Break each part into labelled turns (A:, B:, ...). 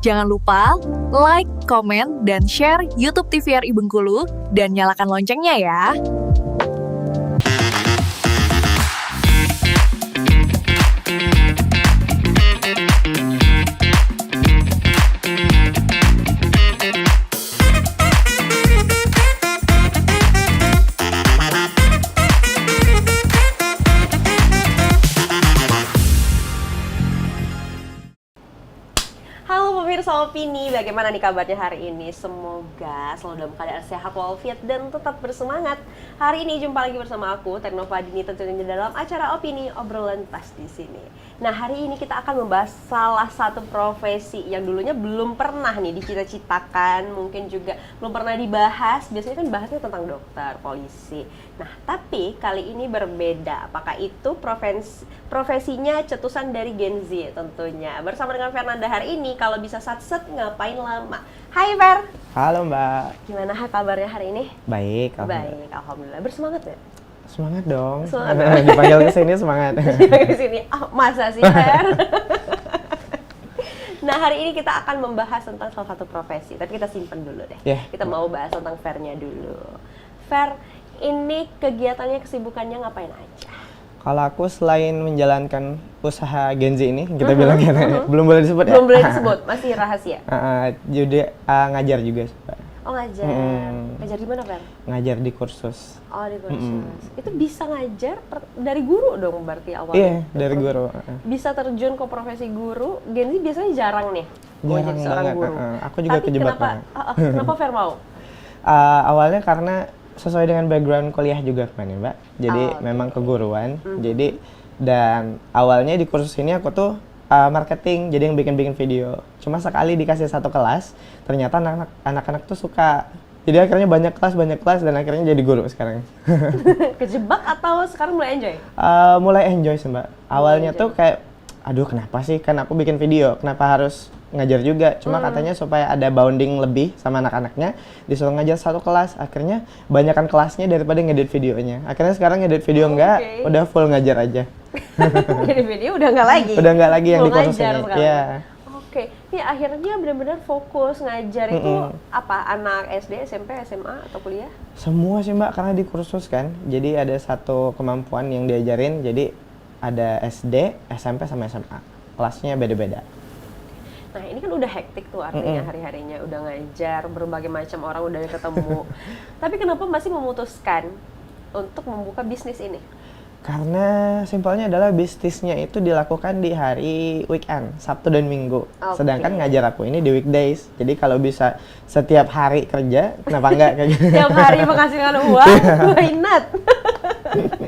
A: Jangan lupa like, komen, dan share YouTube TVRI Bengkulu dan nyalakan loncengnya ya.
B: Halo pemirsa Opini, bagaimana nih kabarnya hari ini? Semoga selalu dalam keadaan sehat walafiat dan tetap bersemangat. Hari ini jumpa lagi bersama aku, Ternova Dini, tentunya dalam acara Opini, obrolan pas di sini. Nah, hari ini kita akan membahas salah satu profesi yang dulunya belum pernah nih dicita-citakan, mungkin juga belum pernah dibahas. Biasanya kan bahasnya tentang dokter, polisi. Nah, tapi kali ini berbeda. Apakah itu profesinya cetusan dari Gen Z tentunya. Bersama dengan Fernanda hari ini, kalau bisa sat-set ngapain lama. Hai Fer.
C: Halo Mbak.
B: Gimana kabarnya hari ini?
C: Baik,
B: Baik, alhamdulillah. Bersemangat ya?
C: Semangat dong.
B: Semangat.
C: Dipanggil ke sini semangat.
B: Ke sini. Oh, masa sih Fer? Nah, hari ini kita akan membahas tentang salah satu profesi, tapi kita simpen dulu deh.
C: Yeah.
B: Kita mau bahas tentang Fer-nya dulu. Fer, ini kegiatannya, kesibukannya ngapain aja?
C: Kalau aku selain menjalankan usaha Gen Z ini, kita bilang ya, belum boleh disebut ya?
B: Belum boleh disebut, masih rahasia.
C: Jadi ngajar juga, Mbak.
B: Oh, ngajar. Ngajar di mana, Fer?
C: Ngajar di kursus.
B: Oh, di kursus. Itu bisa ngajar dari guru dong berarti awalnya?
C: Iya, dari guru.
B: Bisa terjun ke profesi guru, Gen Z biasanya jarang nih.
C: Jarang
B: jadi seorang
C: banget.
B: guru.
C: Aku juga
B: Tapi
C: kejebak
B: kenapa,
C: banget.
B: kenapa Fer mau?
C: Awalnya karena sesuai dengan background kuliah juga kan ya Mbak. Jadi memang keguruan. Jadi dan awalnya di kursus ini aku tuh marketing, jadi yang bikin video. Cuma sekali dikasih satu kelas, ternyata anak-anak tuh suka. Jadi akhirnya banyak kelas dan akhirnya jadi guru sekarang.
B: Kejebak atau sekarang mulai enjoy?
C: Mulai enjoy sih Mbak. Awalnya tuh kayak, aduh kenapa sih, kan aku bikin video, kenapa harus ngajar juga? Cuma katanya supaya ada bonding lebih sama anak-anaknya, disuruh ngajar satu kelas. Akhirnya banyakan kelasnya daripada ngedit videonya. Akhirnya sekarang ngedit video enggak, udah full ngajar aja.
B: Jadi video udah nggak lagi?
C: Udah nggak lagi yang di kursus
B: ngajar
C: ini. Iya.
B: Oke, ini akhirnya benar-benar fokus ngajar itu apa? Anak SD, SMP, SMA, atau kuliah?
C: Semua sih Mbak, karena di kursus kan. Jadi ada satu kemampuan yang diajarin, jadi ada SD, SMP, sama SMA. Kelasnya beda-beda.
B: Nah, ini kan udah hektik tuh artinya hari-harinya, udah ngajar, berbagai macam orang udah ketemu. Tapi kenapa masih memutuskan untuk membuka bisnis ini?
C: Karena simpelnya adalah bisnisnya itu dilakukan di hari weekend, Sabtu dan Minggu. Sedangkan ngajar aku ini di weekdays. Jadi kalau bisa setiap hari kerja, kenapa enggak kayak gitu?
B: Setiap hari menghasilkan uang, why not?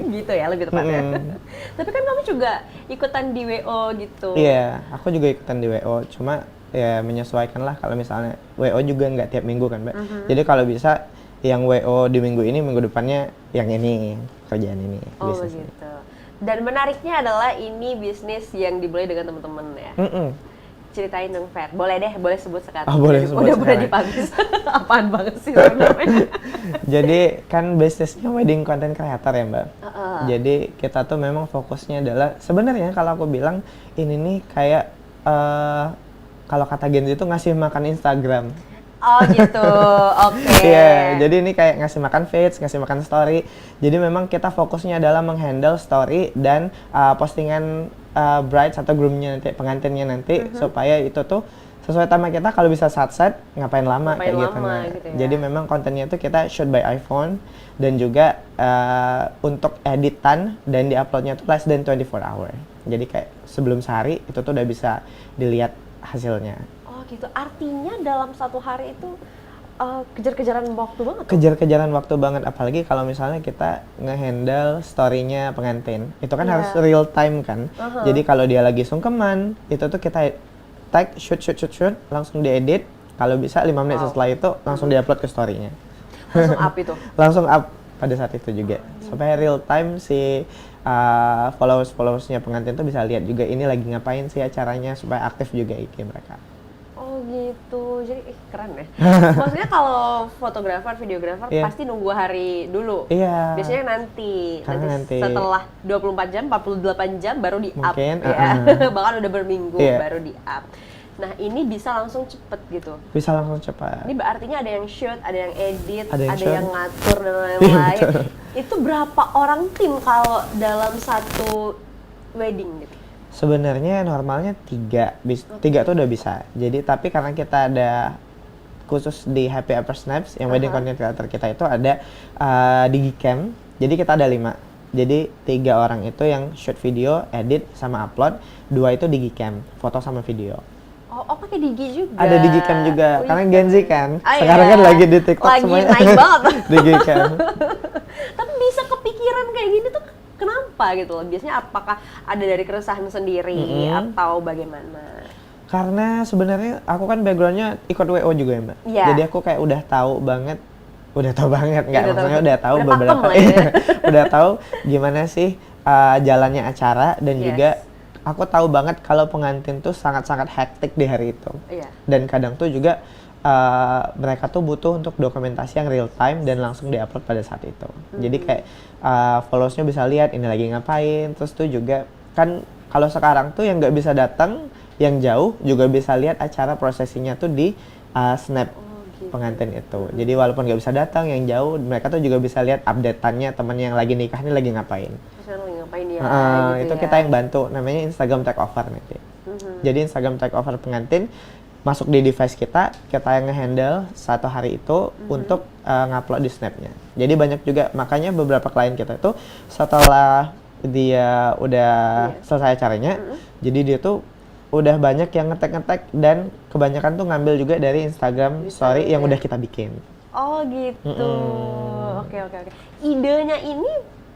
B: Gitu ya lebih tepatnya. Tapi kan kamu juga ikutan di WO gitu.
C: Iya, aku juga ikutan di WO. Cuma ya menyesuaikan lah, kalau misalnya WO juga nggak tiap minggu kan Mbak. Jadi kalau bisa yang WO di minggu ini, minggu depannya yang ini, kerjaan ini.
B: Oh begitu. Dan menariknya adalah ini bisnis yang dimulai dengan teman-teman ya. Ceritain dong Fer, boleh deh, boleh sebut sekarang.
C: Oh, boleh sebut
B: udah
C: sekarang.
B: dipublish. Apaan banget sih sebenarnya.
C: Jadi kan bisnisnya wedding content creator ya Mbak. Jadi kita tuh memang fokusnya adalah, sebenarnya kalau aku bilang ini nih kayak kalau kata Gen Z itu ngasih makan Instagram.
B: Oh gitu, oke.
C: Iya, jadi ini kayak ngasih makan feeds, ngasih makan story. Jadi memang kita fokusnya adalah menghandle story dan postingan brides atau groomnya nanti, pengantinnya nanti, supaya itu tuh sesuai tema kita. Kalau bisa sat-set, ngapain lama kayak gitu. Nah,
B: gitu ya.
C: Jadi memang kontennya itu kita shoot by iPhone dan juga untuk editan dan diuploadnya tuh less than 24 hour. Jadi kayak sebelum sehari itu tuh udah bisa dilihat hasilnya.
B: Gitu, artinya dalam satu hari itu kejar-kejaran waktu banget.
C: Kejar-kejaran waktu banget, apalagi kalau misalnya kita nge-handle story-nya pengantin. Itu kan harus real time kan. Jadi kalau dia lagi sungkeman, itu tuh kita tag, shoot, langsung diedit. Kalau bisa 5 menit setelah itu langsung diupload ke story-nya.
B: Langsung up itu?
C: Langsung up pada saat itu juga. Supaya real time si followers-followersnya pengantin tuh bisa lihat juga ini lagi ngapain sih acaranya, supaya aktif juga IG mereka.
B: Oh gitu, jadi keren ya. Maksudnya kalau fotografer, videografer pasti nunggu hari dulu.
C: Iya.
B: Biasanya nanti setelah 24 jam, 48 jam baru di up.
C: Mungkin,
B: ya. Bahkan udah berminggu baru di up. Nah ini bisa langsung cepet gitu.
C: Bisa langsung cepat.
B: Ini artinya ada yang shoot, ada yang edit,
C: Ada yang shoot.
B: yang ngatur dan
C: Iya,
B: lain-lain.
C: betul.
B: Itu berapa orang tim kalau dalam satu wedding gitu?
C: Sebenarnya normalnya 3 tuh udah bisa. Jadi tapi karena kita ada khusus di Happy Ever Snaps yang wedding content creator kita itu ada Digicam. Jadi kita ada 5. Jadi 3 orang itu yang shoot video, edit sama upload, 2 itu Digicam, foto sama video.
B: Oh pakai Digi juga?
C: Ada Digicam juga, karena Gen Z kan.
B: Ah,
C: sekarang
B: iya.
C: kan lagi di TikTok
B: lagi
C: semuanya.
B: naik banget.
C: Digicam.
B: Tapi bisa kepikiran kayak gini tuh kenapa gitu loh? Biasanya apakah ada dari keresahan sendiri atau bagaimana?
C: Karena sebenarnya aku kan backgroundnya ikut WO juga ya Mbak.
B: Iya.
C: Jadi aku kayak udah tahu banget nggak
B: Udah
C: maksudnya
B: tahu.
C: udah tahu
B: Udah
C: beberapa
B: pakem lah ya.
C: udah tahu gimana sih jalannya acara dan
B: Yes.
C: juga aku tahu banget kalau pengantin tuh sangat-sangat hektik di hari itu.
B: Iya.
C: Dan kadang tuh juga mereka tuh butuh untuk dokumentasi yang real time dan langsung diupload pada saat itu. Jadi kayak followersnya bisa lihat ini lagi ngapain. Terus tuh juga kan kalau sekarang tuh yang nggak bisa datang, yang jauh juga bisa lihat acara prosesinya tuh di snap
B: Gitu.
C: pengantin itu. Jadi walaupun nggak bisa datang, yang jauh mereka tuh juga bisa lihat updateannya teman yang lagi nikah ini lagi ngapain.
B: Terus lagi ngapain ya?
C: Itu
B: gitu
C: kita
B: ya.
C: yang bantu, namanya Instagram takeover nanti. Jadi Instagram takeover pengantin masuk di device kita yang nge-handle satu hari itu untuk ngupload di snapnya. Jadi banyak juga, makanya beberapa klien kita itu setelah dia udah selesai acaranya, jadi dia tuh udah banyak yang ngetek dan kebanyakan tuh ngambil juga dari Instagram story yang udah kita bikin.
B: Oh gitu. Oke. Idenya ini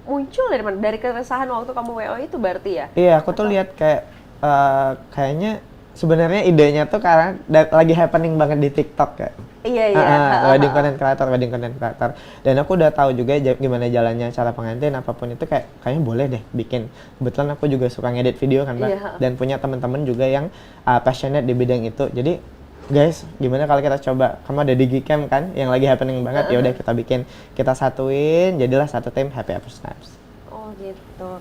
B: muncul dari mana? Dari keresahan waktu kamu WO itu berarti ya?
C: Iya, aku tuh lihat kayak kayaknya sebenarnya idenya tuh karena lagi happening banget di TikTok ya.
B: Iya.
C: Wedding content creator. Dan aku udah tahu juga gimana jalannya cara pengantin, apapun itu kayaknya boleh deh bikin. Kebetulan aku juga suka ngedit video kan, Mbak.
B: Iya.
C: Dan punya teman-teman juga yang passionate di bidang itu. Jadi guys, gimana kalau kita coba? Kamu ada Digicam kan yang lagi happening banget. Ya udah kita bikin, kita satuin, jadilah satu tim Happy Ever Snaps.
B: Oh gitu.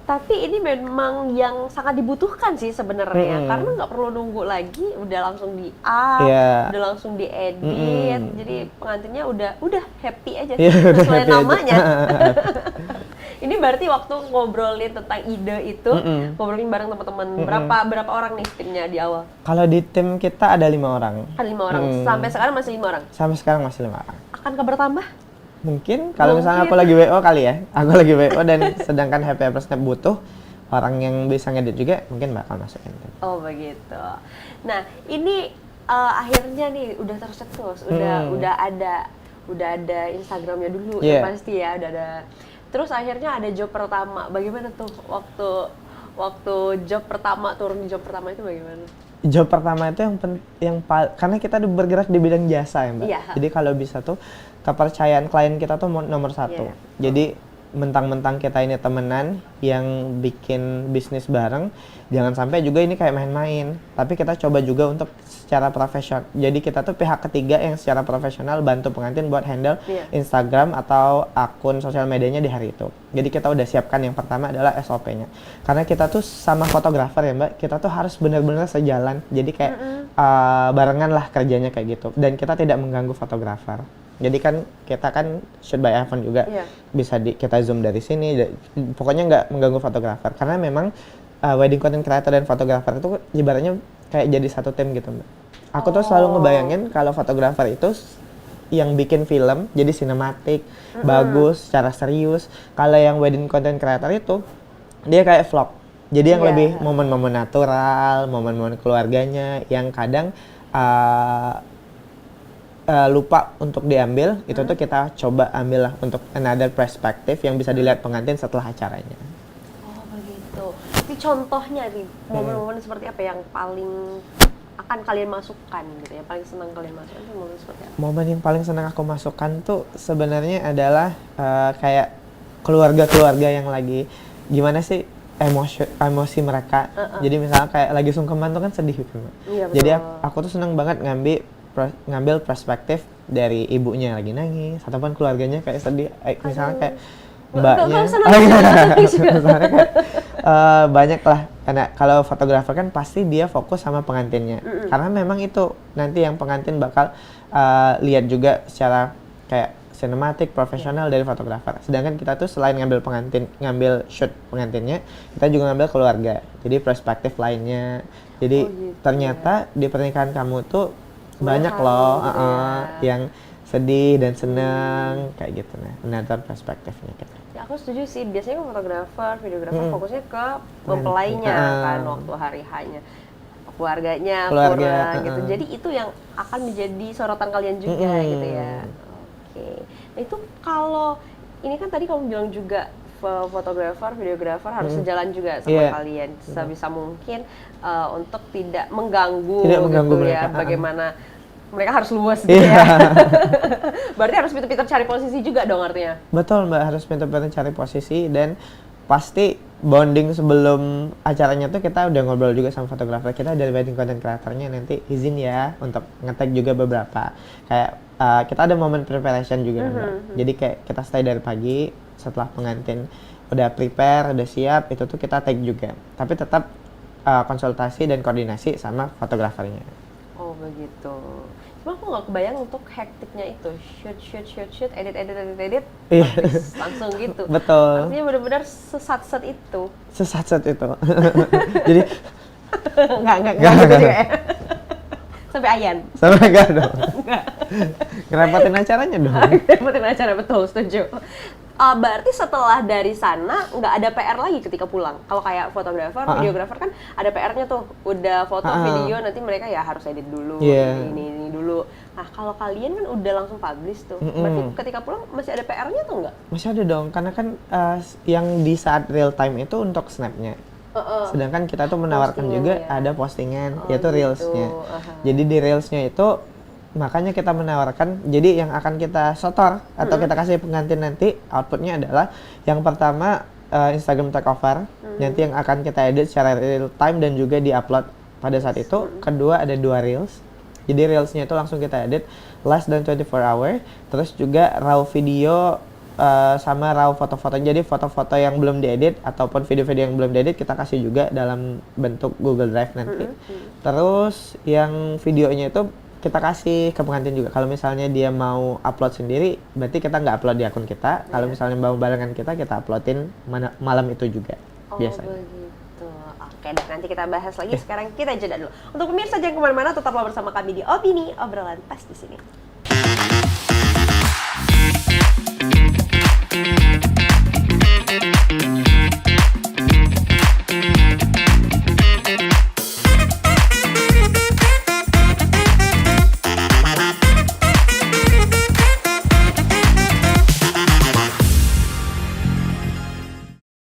B: Tapi ini memang yang sangat dibutuhkan sih sebenarnya, karena nggak perlu nunggu lagi, udah langsung di up,
C: Iya.
B: udah langsung diedit, jadi pengantinnya udah happy aja
C: Iya, udah
B: sesuai
C: happy aja.
B: namanya. Ini berarti waktu ngobrolin tentang ide itu, ngobrolin bareng teman-teman, berapa orang nih timnya di awal?
C: Kalau di tim kita ada 5 orang.
B: Ada 5 orang, sampai sekarang masih 5 orang.
C: Sampai sekarang masih 5 orang.
B: Akankah bertambah?
C: Mungkin kalau misalnya aku lagi WO kali ya, aku lagi WO dan sedangkan Happy Ever Snap butuh orang yang bisa ngedit juga, mungkin bakal masukin.
B: Oh begitu. Nah ini akhirnya nih udah tercetus, udah ada Instagramnya dulu
C: Yeah.
B: ya pasti ya, udah ada. Terus akhirnya ada job pertama. Bagaimana tuh waktu job pertama, turun di job pertama itu bagaimana?
C: Job pertama itu karena kita bergerak di bidang jasa ya Mbak.
B: Iya.
C: Jadi kalau bisa tuh kepercayaan klien kita tuh nomor 1.
B: Iya.
C: Jadi mentang-mentang kita ini temenan yang bikin bisnis bareng, jangan sampai juga ini kayak main-main. Tapi kita coba juga untuk secara profesional. Jadi kita tuh pihak ketiga yang secara profesional bantu pengantin buat handle Instagram atau akun sosial medianya di hari itu. Jadi kita udah siapkan yang pertama adalah SOP-nya. Karena kita tuh sama fotografer ya Mbak, kita tuh harus benar-benar sejalan. Jadi kayak barengan lah kerjanya kayak gitu. Dan kita tidak mengganggu fotografer. Jadi kan kita kan shoot by iPhone juga, bisa kita zoom dari sini, pokoknya nggak mengganggu fotografer. Karena memang wedding content creator dan fotografer itu ibaratnya kayak jadi satu tim gitu Mbak. Aku tuh selalu ngebayangin kalau fotografer itu yang bikin film, jadi sinematik, bagus, secara serius. Kalau yang wedding content creator itu, dia kayak vlog. Jadi yang lebih momen-momen natural, momen-momen keluarganya, yang kadang lupa untuk diambil, itu tuh kita coba ambil lah untuk another perspective yang bisa dilihat pengantin setelah acaranya.
B: Oh begitu. Tapi contohnya nih, momen-momen seperti apa yang paling akan kalian masukkan gitu, yang paling senang kalian masukkan itu momen seperti apa?
C: Momen yang paling senang aku masukkan tuh sebenarnya adalah kayak keluarga-keluarga yang lagi gimana sih emosi mereka. Jadi misalnya kayak lagi sungkeman tuh kan sedih gitu.
B: Iya, betul.
C: Jadi aku tuh senang banget ngambil perspektif dari ibunya lagi nangis ataupun keluarganya kayak sedih, misalnya kayak mbaknya
B: misalnya kayak
C: banyak lah Karena kalau fotografer kan pasti dia fokus sama pengantinnya. Karena memang itu nanti yang pengantin bakal lihat juga secara kayak sinematik, profesional dari fotografer. Sedangkan kita tuh selain ngambil shoot pengantinnya, kita juga ngambil keluarga. Jadi perspektif lainnya. Jadi ternyata di pernikahan kamu tuh banyak loh yang sedih dan seneng kayak gitu. Nah, menonton perspektifnya kita.
B: Ya, aku setuju sih. Biasanya kan fotografer, videografer fokusnya ke mempelainya kan waktu hari hanya keluarga gitu. Jadi itu yang akan menjadi sorotan kalian juga gitu ya. Oke. Nah, itu kalau ini kan tadi kamu bilang juga fotografer, videografer harus sejalan juga sama kalian sebisa mungkin untuk tidak mengganggu gitu
C: mereka.
B: Ya. Bagaimana mereka harus luas gitu ya. Berarti harus pintar-pintar cari posisi juga dong artinya.
C: Betul Mbak, harus pintar-pintar cari posisi dan pasti bonding sebelum acaranya tuh kita udah ngobrol juga sama fotografer kita dari wedding content creator-nya nanti izin ya untuk nge-tag juga beberapa. Kayak kita ada momen preparation juga Mbak. Jadi kayak kita stay dari pagi setelah pengantin udah prepare, udah siap, itu tuh kita tag juga. Tapi tetap konsultasi dan koordinasi sama fotografernya.
B: Oh begitu. Cuma aku nggak kebayang untuk hektiknya itu shoot, edit, habis langsung gitu.
C: Betul.
B: Artinya benar-benar sesat-set itu.
C: Sesat-set itu. Jadi
B: nggak gitu juga ya. Sampai ayan.
C: Sampai enggak dong. Ngerepotin acaranya dong.
B: Ngerepotin acara, betul, setuju. Berarti setelah dari sana nggak ada PR lagi ketika pulang. Kalau kayak fotografer, videografer kan ada PR-nya tuh. Udah foto, video, nanti mereka ya harus edit dulu, ini dulu. Nah kalau kalian kan udah langsung publish tuh. Berarti ketika pulang masih ada PR-nya tuh nggak?
C: Masih ada dong, karena kan yang di saat real time itu untuk snapnya. Sedangkan kita tuh menawarkan juga ada postingan, yaitu reelsnya. Jadi di reelsnya itu makanya kita menawarkan, jadi yang akan kita setor atau kita kasih pengantin nanti outputnya adalah yang pertama Instagram takeover, nanti yang akan kita edit secara real time dan juga di-upload pada saat itu. Kedua ada 2 reels, jadi reelsnya itu langsung kita edit less than 24 hour, terus juga raw video sama raw foto-foto. Jadi foto-foto yang belum diedit ataupun video-video yang belum diedit kita kasih juga dalam bentuk Google Drive nanti. Terus yang videonya itu kita kasih ke pengantin juga. Kalau misalnya dia mau upload sendiri, berarti kita nggak upload di akun kita. Kalau misalnya mau barengan kita uploadin malam itu juga biasanya.
B: Begitu. Oke, dan nanti kita bahas lagi. Sekarang kita jeda dulu. Untuk pemirsa jangan kemana-mana, tetaplah bersama kami di Opini, obrolan pas di sini.